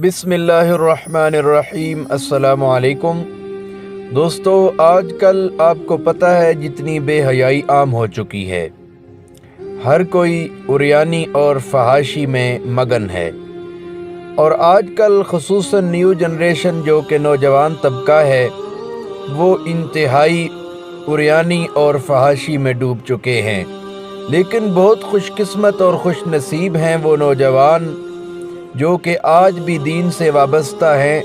بسم اللہ الرحمن الرحیم۔ السلام علیکم دوستو، آج کل آپ کو پتہ ہے جتنی بے حیائی عام ہو چکی ہے، ہر کوئی عریانی اور فحاشی میں مگن ہے، اور آج کل خصوصاً نیو جنریشن جو کہ نوجوان طبقہ ہے وہ انتہائی عریانی اور فحاشی میں ڈوب چکے ہیں۔ لیکن بہت خوش قسمت اور خوش نصیب ہیں وہ نوجوان جو کہ آج بھی دین سے وابستہ ہیں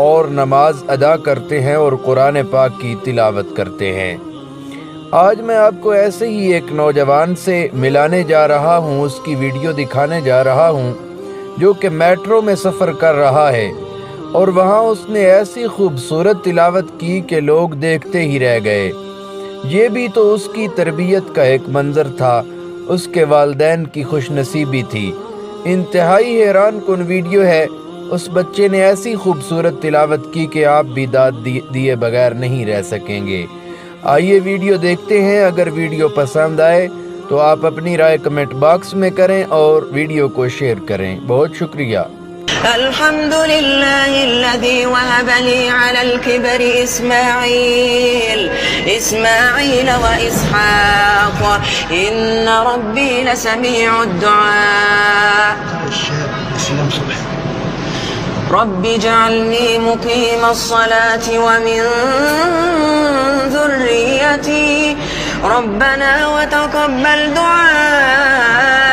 اور نماز ادا کرتے ہیں اور قرآن پاک کی تلاوت کرتے ہیں۔ آج میں آپ کو ایسے ہی ایک نوجوان سے ملانے جا رہا ہوں، اس کی ویڈیو دکھانے جا رہا ہوں جو کہ میٹرو میں سفر کر رہا ہے، اور وہاں اس نے ایسی خوبصورت تلاوت کی کہ لوگ دیکھتے ہی رہ گئے۔ یہ بھی تو اس کی تربیت کا ایک منظر تھا، اس کے والدین کی خوش نصیبی تھی۔ انتہائی حیران کن ویڈیو ہے، اس بچے نے ایسی خوبصورت تلاوت کی کہ آپ بھی داد دیے بغیر نہیں رہ سکیں گے۔ آئیے ویڈیو دیکھتے ہیں۔ اگر ویڈیو پسند آئے تو آپ اپنی رائے کمنٹ باکس میں کریں اور ویڈیو کو شیئر کریں۔ بہت شکریہ۔ الحمد لله الذي وهب لي على الكبر إسماعيل وإسحاق إن ربي لسميع الدعاء رب اجعلني مقيم الصلاة ومن ذريتي ربنا وتقبل دعاء